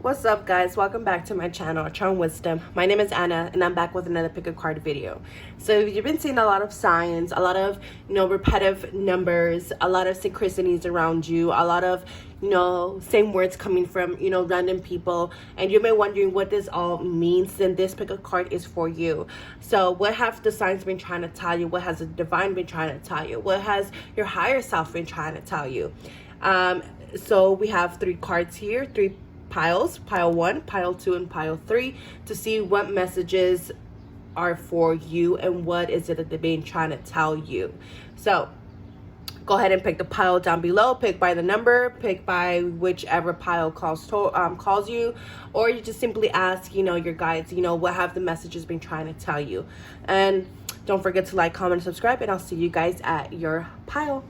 What's up, guys? Welcome back to my channel, Charm Wisdom. My name is Anna and I'm back with another pick a card video. So you've been seeing a lot of signs, a lot of repetitive numbers, a lot of synchronicities around you, a lot of same words coming from random people, and you may be wondering what this all means. Then this pick a card is for you. So what have the signs been trying to tell you? What has the divine been trying to tell you? What has your higher self been trying to tell you? So we have three cards here, three piles, pile 1, pile 2, and pile 3, to see what messages are for you and what is it that they've been trying to tell you. So go ahead and pick the pile down below, pick by the number, pick by whichever pile calls you, or you just simply ask your guides, what have the messages been trying to tell you. And don't forget to like, comment, subscribe, and I'll see you guys at your pile.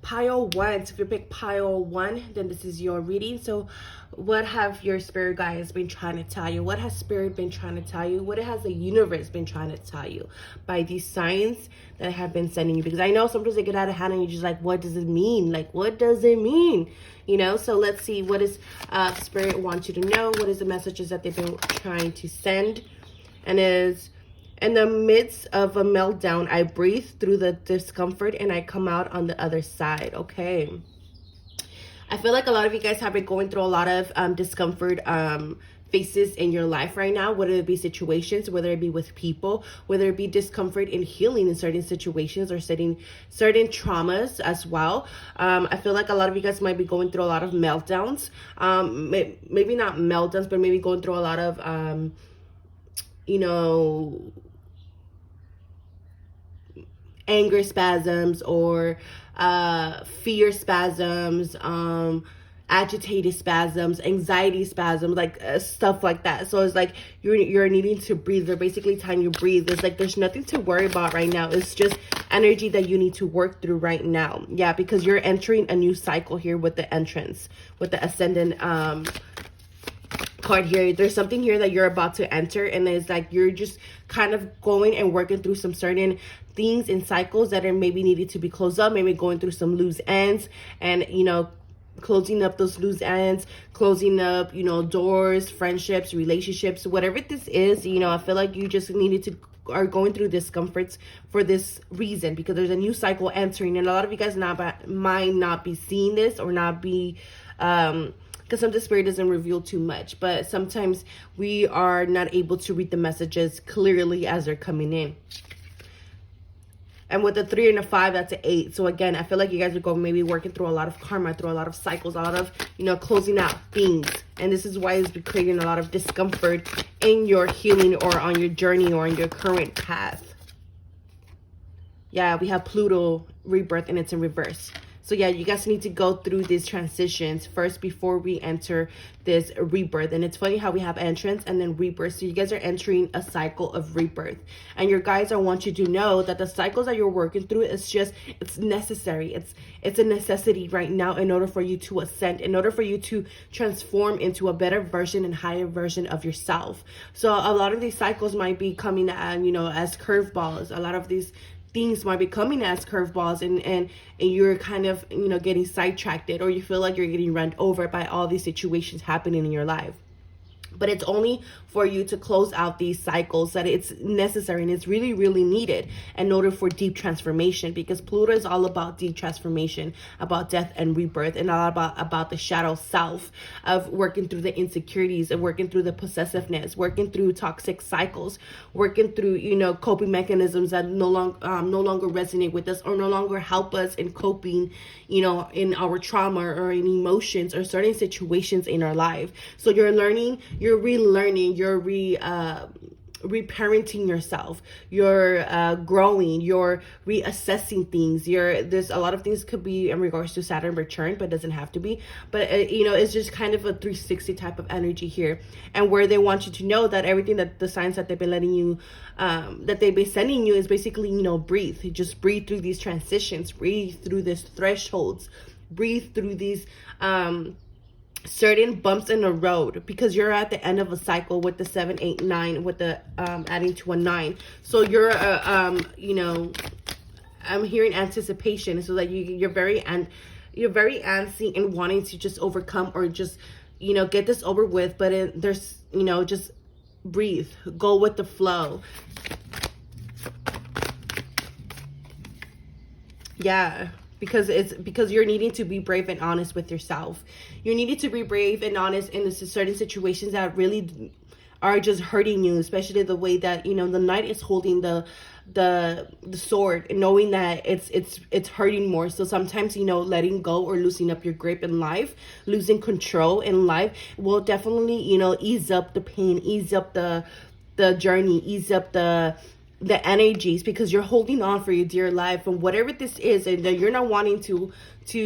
Pile 1. So if you pick pile 1, then this is your reading. So what have your spirit guides been trying to tell you? What has spirit been trying to tell you? What has the universe been trying to tell you by these signs that I have been sending you? Because I know sometimes they get out of hand and you're just like, what does it mean? Like, what does it mean? So let's see, what is spirit wants you to know? What is the messages that they've been trying to send? And is, in the midst of a meltdown, I breathe through the discomfort and I come out on the other side. Okay. I feel like a lot of you guys have been going through a lot of discomfort phases in your life right now, whether it be situations, whether it be with people, whether it be discomfort in healing in certain situations or certain traumas as well. I feel like a lot of you guys might be going through a lot of meltdowns. Maybe not meltdowns, but maybe going through a lot of, anger spasms or fear spasms, agitated spasms, anxiety spasms, like stuff like that. So it's like you're needing to breathe. They're basically telling you breathe. It's like there's nothing to worry about right now. It's just energy that you need to work through right now. Yeah, because you're entering a new cycle here with the entrance, with the ascendant card here. There's something here that you're about to enter, and it's like you're just kind of going and working through some certain things in cycles that are maybe needed to be closed up, maybe going through some loose ends, and closing up those loose ends, closing up doors, friendships, relationships, whatever this is. I feel like you just needed to are going through discomforts for this reason, because there's a new cycle entering, and a lot of you guys might not be seeing this or not be because sometimes the spirit doesn't reveal too much, but sometimes we are not able to read the messages clearly as they're coming in. And with the 3 and a 5, that's an 8. So again, I feel like you guys are going maybe working through a lot of karma, through a lot of cycles, a lot of, closing out things. And this is why it's been creating a lot of discomfort in your healing or on your journey or on your current path. Yeah, we have Pluto rebirth and it's in reverse. So yeah, you guys need to go through these transitions first before we enter this rebirth. And it's funny how we have entrance and then rebirth. So you guys are entering a cycle of rebirth. And your guides, I want you to know that the cycles that you're working through, it's necessary. It's a necessity right now in order for you to ascend, in order for you to transform into a better version and higher version of yourself. So a lot of these cycles might be coming at, as curveballs. A lot of these things might be coming as curveballs, and you're kind of getting sidetracked, or you feel like you're getting run over by all these situations happening in your life. But it's only for you to close out these cycles that it's necessary, and it's really, really needed in order for deep transformation, because Pluto is all about deep transformation, about death and rebirth, and all about the shadow self, of working through the insecurities, of working through the possessiveness, working through toxic cycles, working through coping mechanisms that no longer resonate with us or no longer help us in coping in our trauma or in emotions or certain situations in our life. So you're learning, you're relearning, you're reparenting yourself, you're growing, you're reassessing things. There's a lot of things could be in regards to Saturn return, but it doesn't have to be. But it's just kind of a 360 type of energy here, and where they want you to know that everything that the signs that they've been letting you that they've been sending you is basically breathe. Just breathe through these transitions, breathe through these thresholds, breathe through these certain bumps in the road, because you're at the end of a cycle with the 7, 8, 9, with the adding to a 9. So you're I'm hearing anticipation, so that you're very you're very antsy and wanting to just overcome or just, you know, get this over with. But there's, you know, just breathe, go with the flow. Yeah, because you're needing to be brave and honest with yourself. You needed to be brave and honest in certain situations that really are just hurting you, especially the way that, you know, the knight is holding the sword and knowing that it's hurting more. So sometimes, you know, letting go or losing up your grip in life, losing control in life will definitely, you know, ease up the pain, ease up the journey, ease up the energies, because you're holding on for your dear life and whatever this is, and that you're not wanting to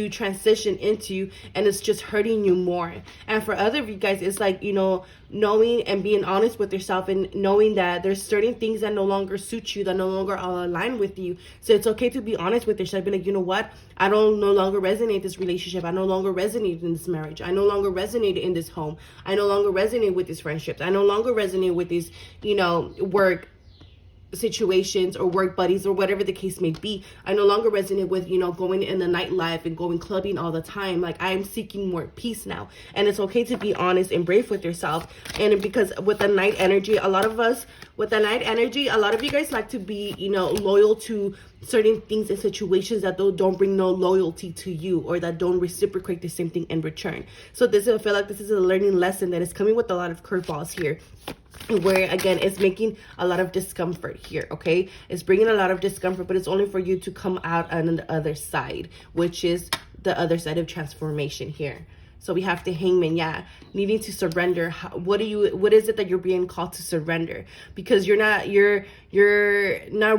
transition into, and it's just hurting you more. And for other of you guys, it's like, you know, knowing and being honest with yourself and knowing that there's certain things that no longer suit you, that no longer are aligned with you. So it's okay to be honest with yourself. Be like, you know what, I don't no longer resonate this relationship, I no longer resonate in this marriage, I no longer resonate in this home, I no longer resonate with these friendships, I no longer resonate with these, you know, work situations or work buddies or whatever the case may be. I no longer resonate with, you know, going in the nightlife and going clubbing all the time. Like, I am seeking more peace now. And it's okay to be honest and brave with yourself. And because with the night energy, a lot of you guys like to be, you know, loyal to certain things and situations that don't bring no loyalty to you, or that don't reciprocate the same thing in return. So I feel like this is a learning lesson that is coming with a lot of curveballs here, where again it's making a lot of discomfort here. Okay, it's bringing a lot of discomfort, but it's only for you to come out on the other side, which is the other side of transformation here. So we have the Hangman, yeah, needing to surrender. What is it that you're being called to surrender? Because you're not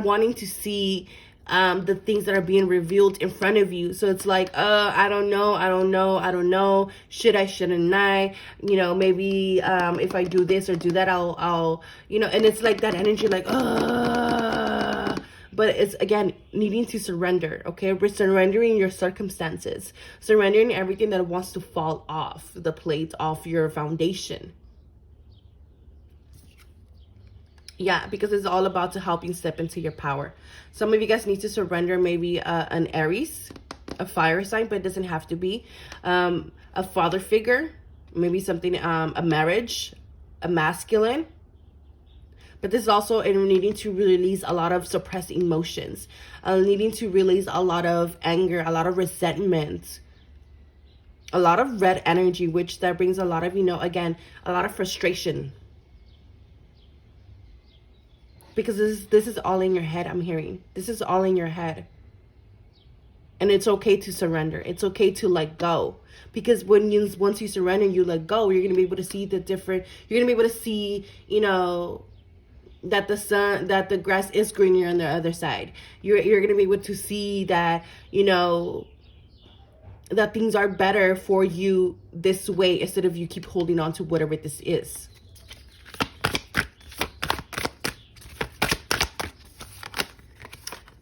wanting to see the things that are being revealed in front of you. So it's like, I don't know. Shouldn't I? You know, maybe if I do this or do that, I'll, you know, and it's like that energy, like, but it's, again, needing to surrender, okay? We're surrendering your circumstances, surrendering everything that wants to fall off the plate, off your foundation. Yeah, because it's all about to help you step into your power. Some of you guys need to surrender maybe an Aries, a fire sign, but it doesn't have to be. A father figure, maybe something, a marriage, a masculine. But this is also in needing to release a lot of suppressed emotions, needing to release a lot of anger, a lot of resentment, a lot of red energy, which that brings a lot of, you know, again, a lot of frustration. Because this is all in your head, I'm hearing. This is all in your head. And it's okay to surrender. It's okay to let go. Because once you surrender and you let go, you're going to be able to see you're going to be able to see, you know, that the grass is greener on the other side. You're going to be able to see that, you know, that things are better for you this way, instead of you keep holding on to whatever this is.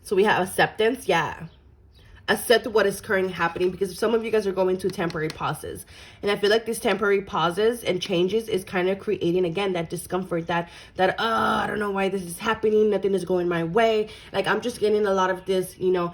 So we have acceptance. Yeah. Accept what is currently happening, because some of you guys are going through temporary pauses. And I feel like these temporary pauses and changes is kind of creating, again, that discomfort, that I don't know why this is happening. Nothing is going my way. Like, I'm just getting a lot of this, you know,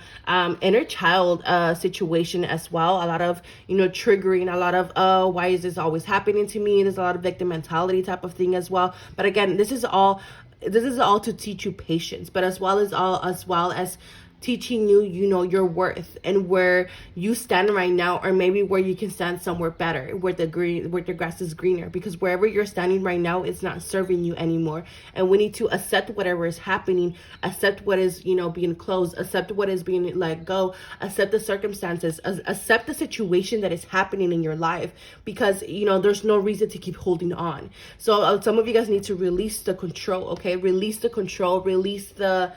inner child situation as well. A lot of, you know, triggering, a lot of, why is this always happening to me? There's a lot of victim mentality type of thing as well. But again, this is all to teach you patience, but as well as teaching you, you know, your worth and where you stand right now, or maybe where you can stand somewhere better, where the grass is greener, because wherever you're standing right now, it's not serving you anymore. And we need to accept whatever is happening, accept what is, you know, being closed, accept what is being let go, accept the circumstances, accept the situation that is happening in your life, because, you know, there's no reason to keep holding on. So some of you guys need to release the control, okay? Release the control, release the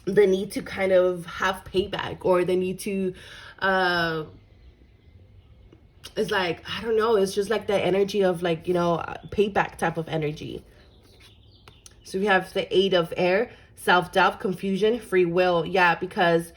need to kind of have payback, or the need to it's like, I don't know, it's just like the energy of, like, you know, payback type of energy. So we have the 8 of air, self-doubt, confusion, free will. Yeah, because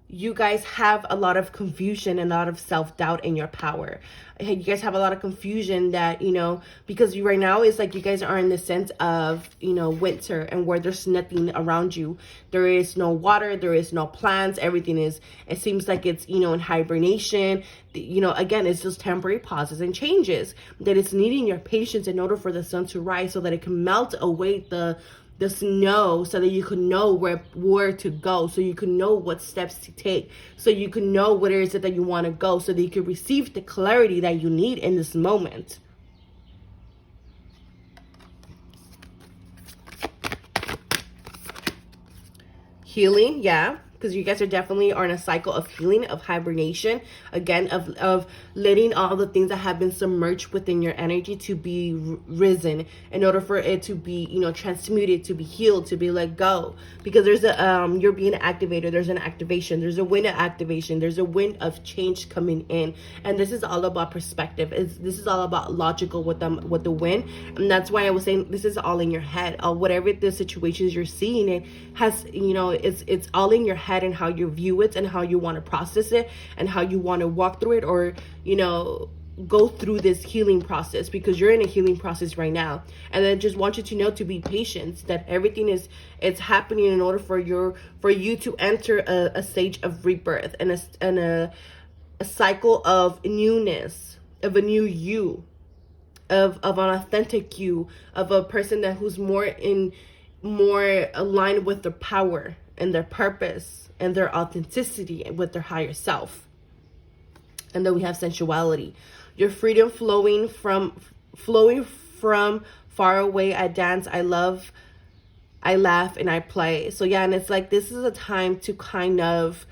you guys have a lot of confusion and a lot of self-doubt in your power. You guys have a lot of confusion that, you know, because you right now is like you guys are in the sense of, you know, winter, and where there's nothing around you. There is no water, there is no plants, everything is, it seems like it's, you know, in hibernation. You know, again, it's just temporary pauses and changes that it's needing your patience in order for the sun to rise, so that it can melt away the snow, so that you can know where to go, so you can know what steps to take, so you can know what it is that you want to go, so that you can receive the clarity that you need in this moment. Healing, yeah, because you guys are definitely in a cycle of healing, of hibernation, again, of letting all the things that have been submerged within your energy to be risen, in order for it to be, you know, transmuted, to be healed, to be let go. Because there's a you're being activated, there's an activation, there's a wind of activation, there's a wind of change coming in. And this is all about perspective. This is all about logical with the wind. And that's why I was saying this is all in your head. Whatever the situations you're seeing, it has, you know, it's all in your head, and how you view it, and how you want to process it, and how you want to walk through it, or, you know, go through this healing process, because you're in a healing process right now. And I just want you to know to be patient, that everything it's happening in order for you to enter a stage of rebirth, and a cycle of newness, of a new you, of an authentic you, of a person who's more aligned with their power and their purpose and their authenticity, and with their higher self. And then we have sensuality. Your freedom flowing from far away. I dance, I love, I laugh, and I play. So yeah, and it's like this is a time to kind of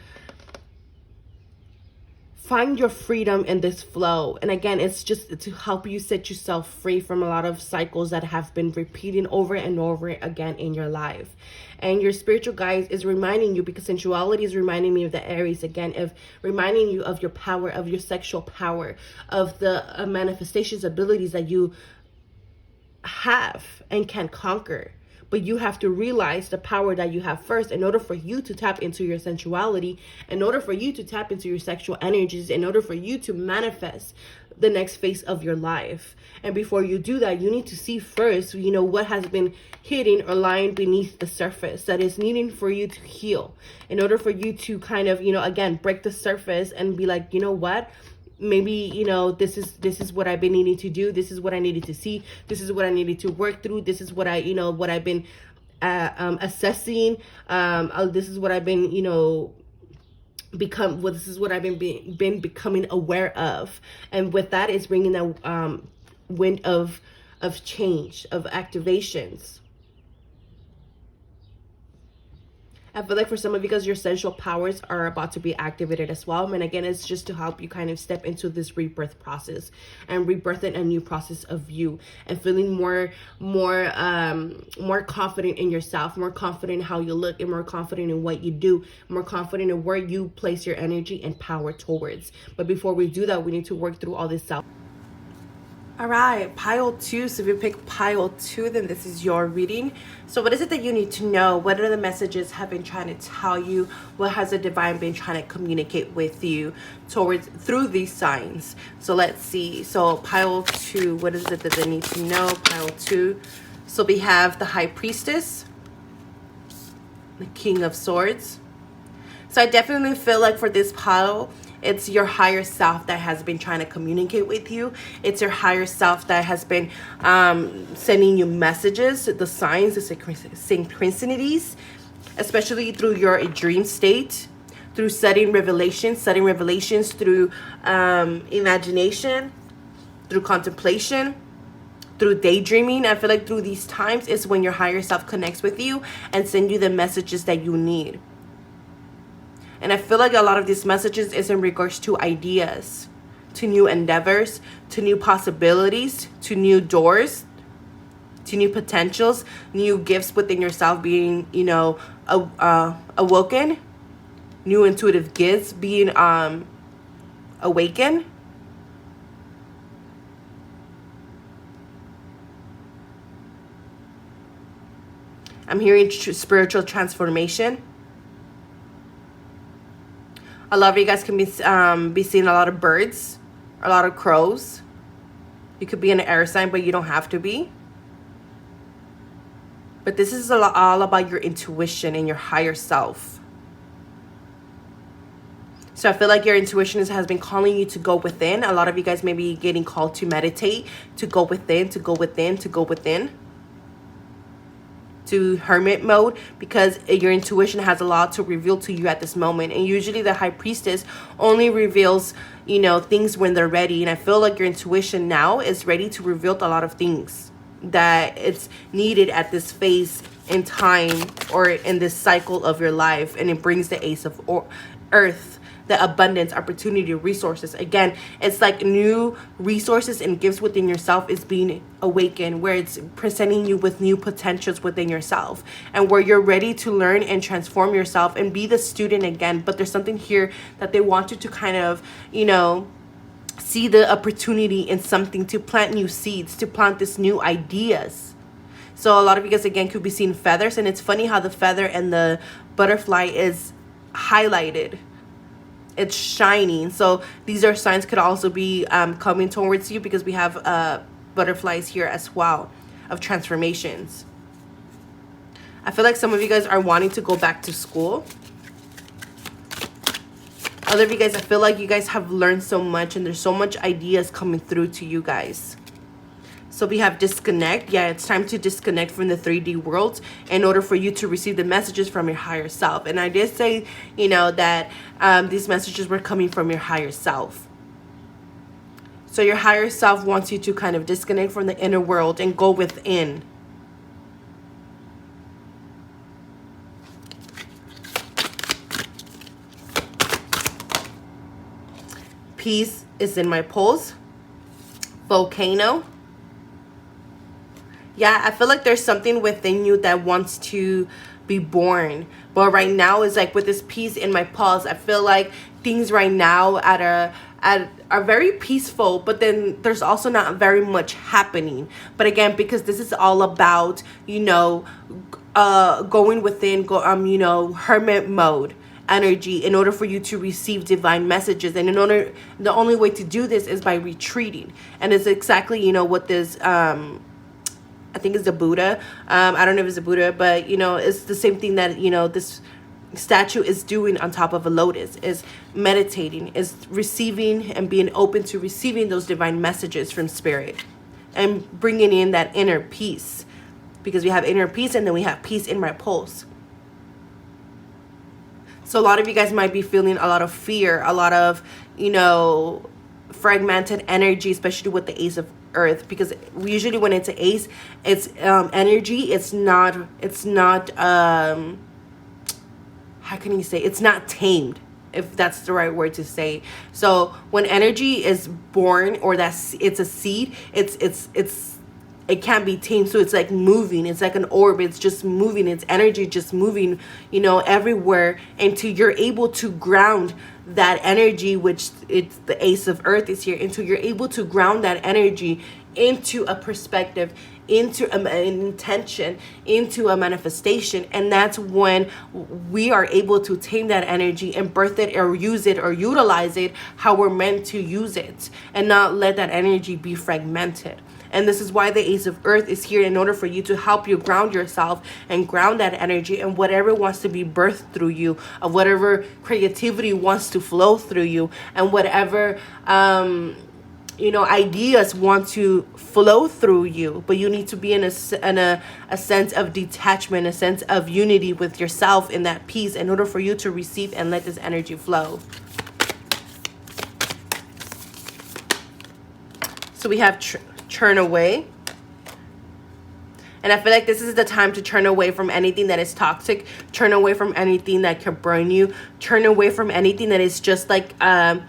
find your freedom in this flow. And again, it's just to help you set yourself free from a lot of cycles that have been repeating over and over again in your life. And your spiritual guide is reminding you, because sensuality is reminding me of the Aries again, of reminding you of your power, of your sexual power, of the manifestations abilities that you have and can conquer. But you have to realize the power that you have first, in order for you to tap into your sensuality, in order for you to tap into your sexual energies, in order for you to manifest the next phase of your life. And before you do that, you need to see first, you know, what has been hidden or lying beneath the surface that is needing for you to heal, in order for you to kind of, you know, again, break the surface and be like, you know what, maybe, you know, this is what I've been needing to do. This is what I needed to see. This is what I needed to work through. This is what what I've been assessing. This is what I've been, you know, this is what I've been becoming aware of. And with that is bringing that wind of change, of activations. I feel like for some of you guys, your sensual powers are about to be activated as well. And again, it's just to help you kind of step into this rebirth process, and rebirthing a new process of you, and feeling more confident in yourself, more confident in how you look, and more confident in what you do, more confident in where you place your energy and power towards. But before we do that, we need to work through all this self. All right, pile 2. So if you pick pile 2, then this is your reading. So what is it that you need to know? What are the messages have been trying to tell you? What has the divine been trying to communicate with you through these signs? So let's see. So pile 2, what is it that they need to know? Pile 2. So we have the High Priestess, the King of Swords. So I definitely feel like for this pile, it's your higher self that has been trying to communicate with you. It's your higher self that has been sending you messages, the signs, the synchronicities, especially through your dream state, through sudden revelations through imagination, through contemplation, through daydreaming. I feel like through these times is when your higher self connects with you and send you the messages that you need. And I feel like a lot of these messages is in regards to ideas, to new endeavors, to new possibilities, to new doors, to new potentials, new gifts within yourself being, you know, awoken, new intuitive gifts being awakened. I'm hearing spiritual transformation. A lot of you guys can be seeing a lot of birds, a lot of crows. You could be an air sign, but you don't have to be. But this is all about your intuition and your higher self. So I feel like your intuition has been calling you to go within. A lot of you guys may be getting called to meditate, to go within, to go within, to go within. To hermit mode, because your intuition has a lot to reveal to you at this moment. And usually the high priestess only reveals, you know, things when they're ready. And I feel like your intuition now is ready to reveal a lot of things that it's needed at this phase in time or in this cycle of your life. And it brings the Ace of Earth, the abundance, opportunity, resources. Again, it's like new resources and gifts within yourself is being awakened, where it's presenting you with new potentials within yourself, and where you're ready to learn and transform yourself and be the student again. But there's something here that they want you to kind of, you know, see the opportunity in something, to plant new seeds, to plant this new ideas. So a lot of you guys, again, could be seeing feathers. And it's funny how the feather and the butterfly is highlighted. It's shining. So these are signs could also be coming towards you, because we have butterflies here as well, of transformations. I feel like some of you guys are wanting to go back to school. Other of you guys, I feel like you guys have learned so much, and there's so much ideas coming through to you guys. So we have disconnect. Yeah, it's time to disconnect from the 3D world in order for you to receive the messages from your higher self. And I did say, you know, that these messages were coming from your higher self. So your higher self wants you to kind of disconnect from the inner world and go within. Peace is in my pulse. Volcano. Yeah, I feel like there's something within you that wants to be born. But right now is like with this peace in my pulse, I feel like things right now are very peaceful, but then there's also not very much happening. But again, because this is all about, you know, going within, you know, hermit mode energy in order for you to receive divine messages. And the only way to do this is by retreating. And it's exactly, you know, what this I think it's the Buddha. I don't know if it's the Buddha, but, you know, it's the same thing that, you know, this statue is doing on top of a lotus, is meditating, is receiving and being open to receiving those divine messages from spirit and bringing in that inner peace, because we have inner peace and then we have peace in my pulse. So a lot of you guys might be feeling a lot of fear, a lot of, you know, fragmented energy, especially with the Ace of Earth, because usually when it's an ace, it's energy. It's not how can you say, it's not tamed, if that's the right word to say. So when energy is born, or it's a seed, it can't be tamed. So it's like moving, it's like an orb, it's just moving, it's energy just moving, you know, everywhere, until you're able to ground that energy, which it's the Ace of Earth is here, until you're able to ground that energy into a perspective, into an intention, into a manifestation. And that's when we are able to tame that energy and birth it, or use it, or utilize it how we're meant to use it, and not let that energy be fragmented. And this is why the Ace of Earth is here, in order for you to help you ground yourself and ground that energy, and whatever wants to be birthed through you, of whatever creativity wants to flow through you, and whatever you know, ideas want to flow through you. But you need to be in a sense of detachment, a sense of unity with yourself, in that peace, in order for you to receive and let this energy flow. So we have turn away. And I feel like this is the time to turn away from anything that is toxic. Turn away from anything that can burn you. Turn away from anything that is just like I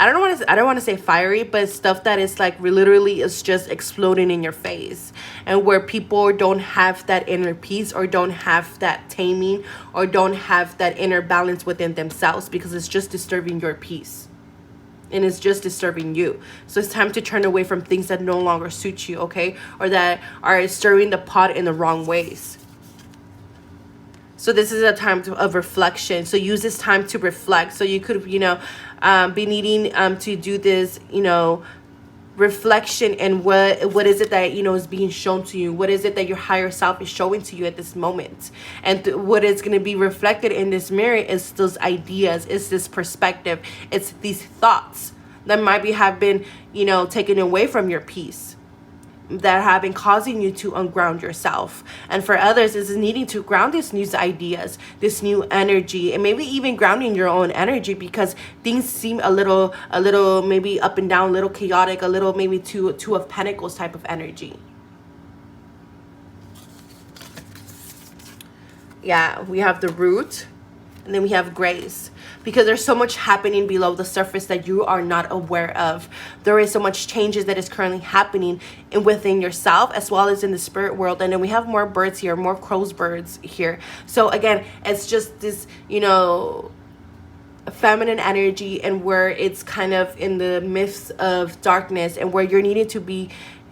don't want to say fiery, but stuff that is like literally is just exploding in your face, and where people don't have that inner peace, or don't have that taming, or don't have that inner balance within themselves, because it's just disturbing your peace. And it's just disturbing you. So it's time to turn away from things that no longer suit you, okay? Or that are stirring the pot in the wrong ways. So this is a time of reflection. So use this time to reflect. So you could, you know, be needing to do this, you know, reflection, and what is it that, you know, is being shown to you? What is it that your higher self is showing to you at this moment? And what is going to be reflected in this mirror is those ideas, is this perspective, it's these thoughts that might have been, you know, taken away from your peace, that have been causing you to unground yourself. And for others, is needing to ground these new ideas, this new energy, and maybe even grounding your own energy, because things seem a little maybe up and down, a little chaotic, a little maybe two of pentacles type of energy. Yeah, we have the Root, and then we have Grace, because there's so much happening below the surface that you are not aware of. There is so much changes that is currently happening within yourself, as well as in the spirit world. And then we have more birds here, more crow's birds here. So again, it's just this, you know, feminine energy, and where it's kind of in the midst of darkness, and where you're needing to be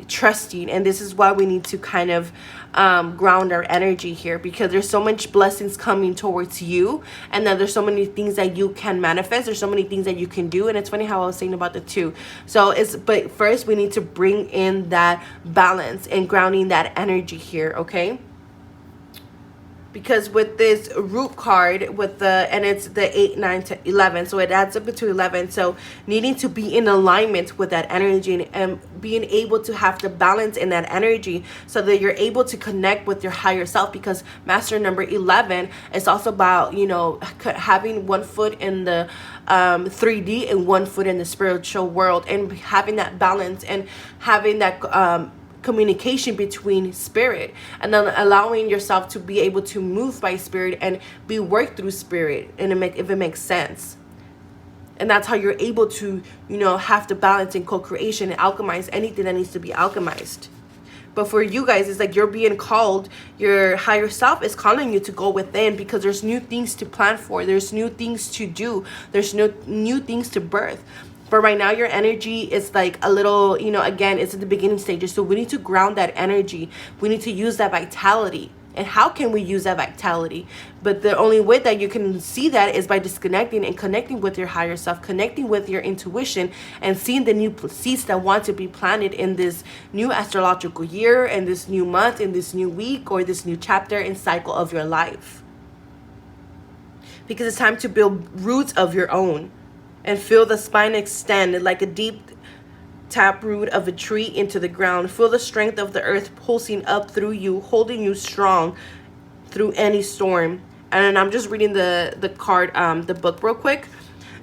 trusting. And this is why we need to kind of ground our energy here, because there's so much blessings coming towards you, and then there's so many things that you can manifest. There's so many things that you can do. And it's funny how I was saying about the two. So but first we need to bring in that balance and grounding that energy here, okay? Because with this Root card, with the, and it's the 8, 9 to 11, so it adds up to 11. So needing to be in alignment with that energy, and being able to have the balance in that energy, so that you're able to connect with your higher self. Because master number 11 is also about, you know, having one foot in the 3D and one foot in the spiritual world, and having that balance, and having that communication between spirit, and then allowing yourself to be able to move by spirit and be worked through spirit, and if it makes sense. And that's how you're able to, you know, have the balance in co-creation and alchemize anything that needs to be alchemized. But for you guys, it's like you're being called, your higher self is calling you to go within, because there's new things to plan for, there's new things to do, there's new things to birth. But right now, your energy is like a little, you know, again, it's at the beginning stages. So we need to ground that energy. We need to use that vitality. And how can we use that vitality? But the only way that you can see that is by disconnecting and connecting with your higher self, connecting with your intuition, and seeing the new seeds that want to be planted in this new astrological year, and this new month, in this new week, or this new chapter and cycle of your life. Because it's time to build roots of your own. And feel the spine extend like a deep tap root of a tree into the ground. Feel the strength of the earth pulsing up through you, holding you strong through any storm. And I'm just reading the card, the book real quick.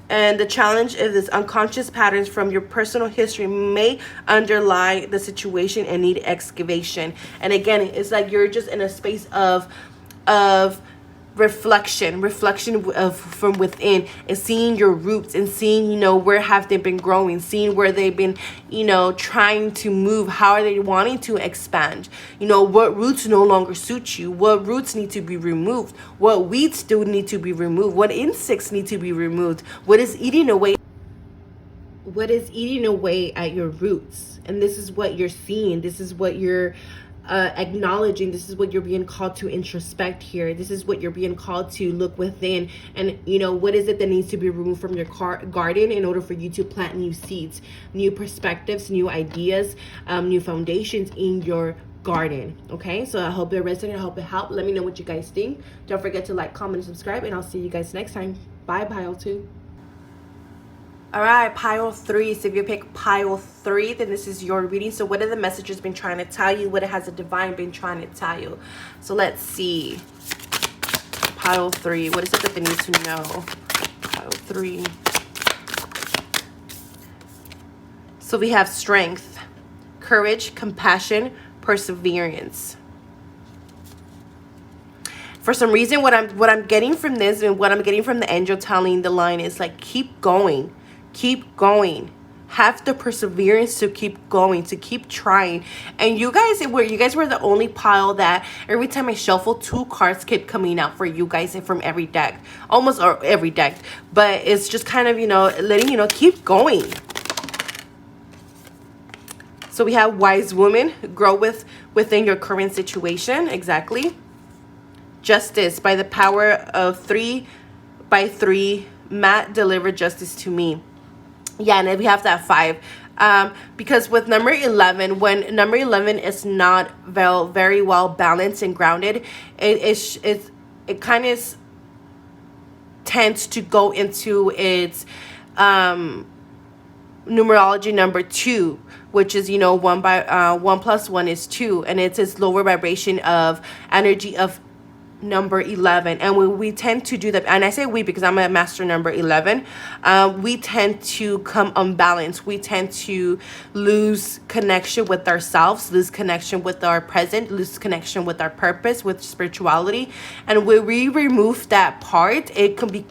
And the challenge is this: unconscious patterns from your personal history may underlie the situation and need excavation. And again, it's like you're just in a space of reflection of from within, and seeing your roots, and seeing, you know, where have they been growing, seeing where they've been, you know, trying to move, how are they wanting to expand, you know, what roots no longer suit you, what roots need to be removed, what weeds still need to be removed, what insects need to be removed, what is eating away at your roots. And this is what you're seeing, this is what you're acknowledging, this is what you're being called to introspect here. This is what you're being called to look within, and, you know, what is it that needs to be removed from your garden in order for you to plant new seeds, new perspectives, new ideas, new foundations in your garden. Okay, so I hope it resonated, I hope it helped. Let me know what you guys think. Don't forget to like, comment, and subscribe, and I'll see you guys next time. Bye, pile 2. All right, pile 3. So if you pick pile 3, then this is your reading. So what have the messages been trying to tell you? What has the divine been trying to tell you? So let's see. Pile 3. What is it that they need to know? Pile 3. So we have strength, courage, compassion, perseverance. For some reason, what I'm getting from this, and what I'm getting from the angel telling the line, is like, keep going. Keep going. Have the perseverance to keep going, to keep trying. And you guys were the only pile that every time I shuffle, 2 cards kept coming out for you guys, and from every deck, almost, or every deck. But it's just kind of, you know, letting you know, keep going. So we have wise woman, grow within your current situation. Exactly. Justice. By the power of 3x3, Matt delivered justice to me. Yeah, and then we have that 5. Because with number 11, when number 11 is not very well balanced and grounded, it kind of tends to go into its numerology number 2, which is 1 plus 1 is 2, and it's its lower vibration of energy of number 11. And when we tend to do that, and I say we because I'm a master number 11, we tend to come unbalanced. We tend to lose connection with ourselves, lose connection with our present, lose connection with our purpose, with spirituality. And when we remove that part,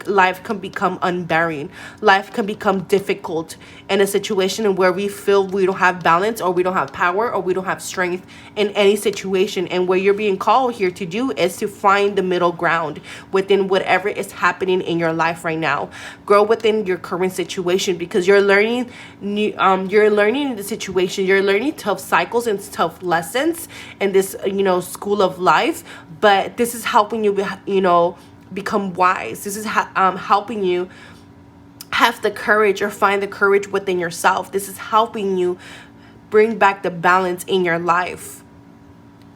life can become unbearing. Life can become difficult in a situation where we feel we don't have balance, or we don't have power, or we don't have strength in any situation. And what you're being called here to do is to find the middle ground within whatever is happening in your life right now. Grow within your current situation, because you're learning the situation. You're learning tough cycles and tough lessons in this school of life, but this is helping you become wise. This is helping you have the courage, or find the courage within yourself. This is helping you bring back the balance in your life,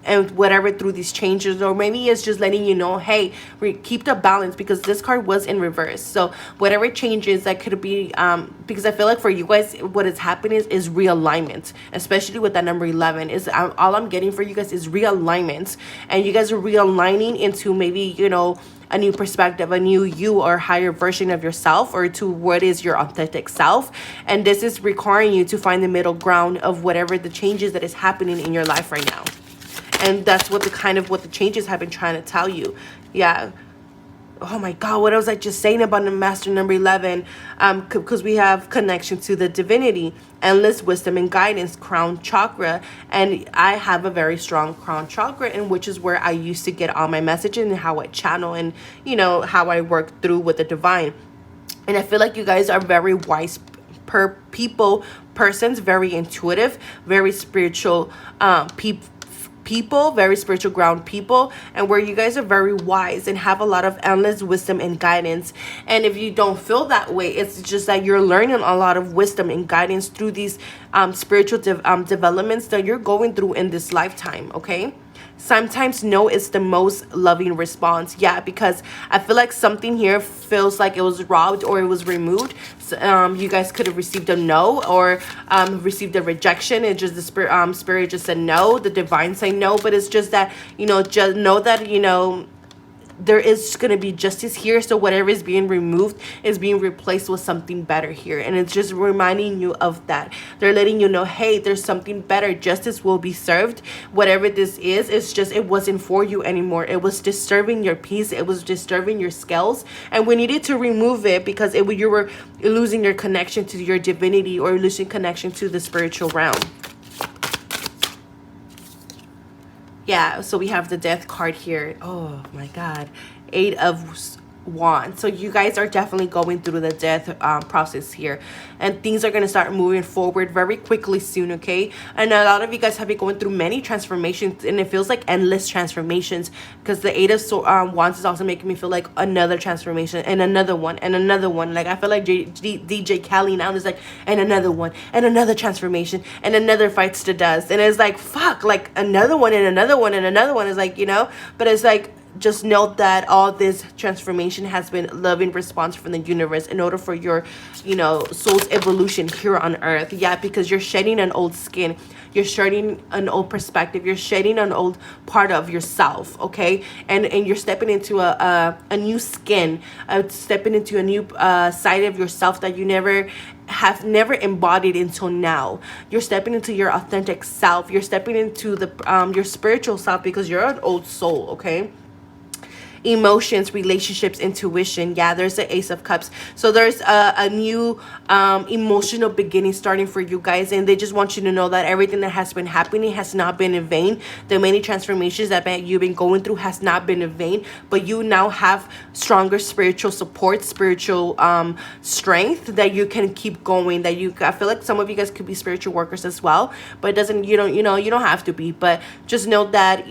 and whatever, through these changes. Or maybe it's just letting you know, hey, keep the balance, because this card was in reverse. So whatever changes that could be, because I feel like for you guys, what is happening is realignment, especially with that number 11. Is all I'm getting for you guys is realignment, and you guys are realigning into maybe a new perspective, a new you, or higher version of yourself, or to what is your authentic self. And this is requiring you to find the middle ground of whatever the changes that is happening in your life right now. And that's what the changes have been trying to tell you. Yeah. Oh my God, what was I just saying about the master number 11? Because we have connection to the divinity, endless wisdom and guidance, crown chakra. And I have a very strong crown chakra, and which is where I used to get all my messaging, and how I channel, and how I work through with the divine. And I feel like you guys are very wise persons, very intuitive, very spiritual people, very spiritual ground people, and where you guys are very wise and have a lot of endless wisdom and guidance. And if you don't feel that way, it's just that you're learning a lot of wisdom and guidance through these spiritual developments that you're going through in this lifetime. Okay, sometimes no is the most loving response. Yeah, because I feel like something here feels like it was robbed, or it was removed. So, you guys could have received a no, or received a rejection. It just the spirit just said no. The divine say no, but it's just that just know that there is going to be justice here. So whatever is being removed is being replaced with something better here. And it's just reminding you of that. They're letting you know, hey, there's something better. Justice will be served. Whatever this is, it's just, it wasn't for you anymore. It was disturbing your peace. It was disturbing your scales. And we needed to remove it, because you were losing your connection to your divinity, or losing connection to the spiritual realm. Yeah, so we have the death card here. Oh my God. 8 of Wands. So you guys are definitely going through the death process here, and things are going to start moving forward very quickly soon. Okay, and a lot of you guys have been going through many transformations, and it feels like endless transformations, because the 8 of Wands is also making me feel like another transformation, and another one, and another one. Like I feel like DJ Khaled now is like, and another one, and another transformation, and another fights to dust. And it's like, fuck, like another one, and another one, and another one is like, but it's like, just note that all this transformation has been loving response from the universe in order for your soul's evolution here on earth. Yeah, because you're shedding an old skin, you're shedding an old perspective, you're shedding an old part of yourself. Okay, and you're stepping into a new skin, stepping into a new side of yourself that you have never embodied until now. You're stepping into your authentic self. You're stepping into your spiritual self, because you're an old soul. Okay, emotions, relationships, intuition. Yeah, there's the Ace of Cups. So there's a new emotional beginning starting for you guys, and they just want you to know that everything that has been happening has not been in vain. The many transformations that you've been going through has not been in vain, but you now have stronger spiritual support, spiritual strength, that you can keep going. I feel like some of you guys could be spiritual workers as well, but it doesn't, you don't have to be. But just know that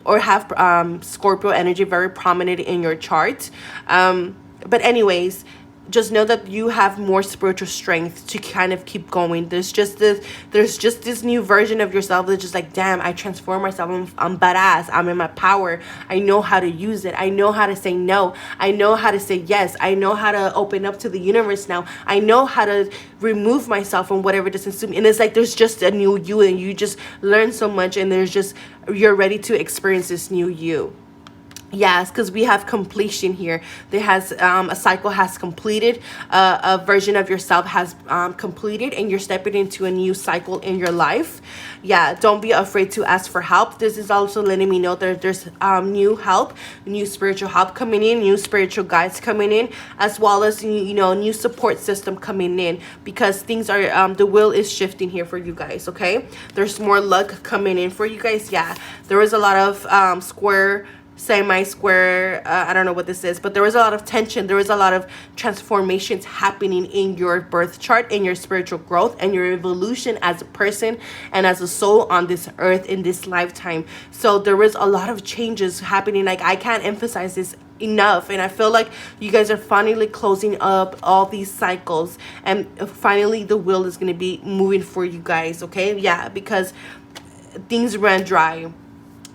or have Scorpio energy very prominent in your chart. But anyways, just know that you have more spiritual strength to kind of keep going. There's just this new version of yourself that's just like, damn, I transform myself. I'm badass. I'm in my power. I know how to use it. I know how to say no. I know how to say yes. I know how to open up to the universe now. I know how to remove myself from whatever doesn't suit me. And it's like there's just a new you, and you just learn so much, and you're ready to experience this new you. Yes, because we have completion here. There has a cycle has completed, a version of yourself has completed, and you're stepping into a new cycle in your life. Yeah, don't be afraid to ask for help. This is also letting me know that there's new help, new spiritual help coming in, new spiritual guides coming in, as well as new support system coming in, because things are the wheel is shifting here for you guys. Okay, there's more luck coming in for you guys. Yeah, there was a lot of square, semi-square, I don't know what this is, but there was a lot of tension. There was a lot of transformations happening in your birth chart, in your spiritual growth and your evolution as a person and as a soul on this earth in this lifetime. So there was a lot of changes happening. Like, I can't emphasize this enough, and I feel like you guys are finally closing up all these cycles, and finally the wheel is going to be moving for you guys. Okay, yeah, because things ran dry.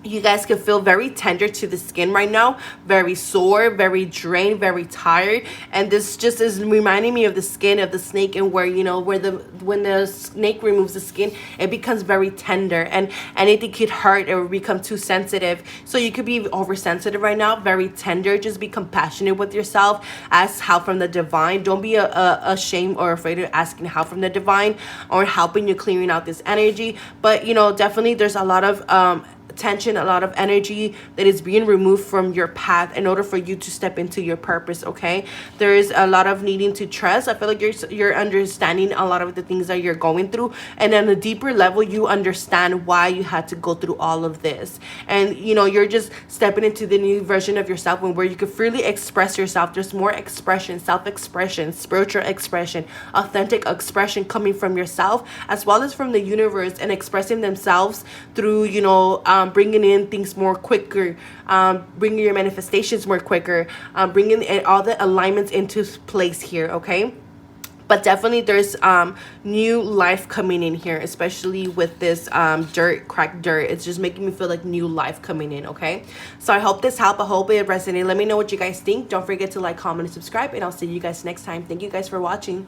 You guys can feel very tender to the skin right now, very sore, very drained, very tired. And this just is reminding me of the skin of the snake, and where, when the snake removes the skin, it becomes very tender, and anything could hurt or become too sensitive. So you could be oversensitive right now, very tender. Just be compassionate with yourself. Ask help from the divine. Don't be ashamed or afraid of asking help from the divine, or helping you clearing out this energy. But definitely there's a lot of tension, a lot of energy that is being removed from your path in order for you to step into your purpose. Okay, there is a lot of needing to trust. I feel like you're understanding a lot of the things that you're going through, and on a deeper level you understand why you had to go through all of this. And you're just stepping into the new version of yourself, where you can freely express yourself. There's more expression, self-expression, spiritual expression, authentic expression coming from yourself as well as from the universe, and expressing themselves through bringing in things more quicker, bringing your manifestations more quicker, bringing all the alignments into place here. Okay, but definitely there's new life coming in here, especially with this cracked dirt. It's just making me feel like new life coming in. Okay, so I hope this helped. I hope it resonated. Let me know what you guys think. Don't forget to like, comment, and subscribe, and I'll see you guys next time. Thank you guys for watching.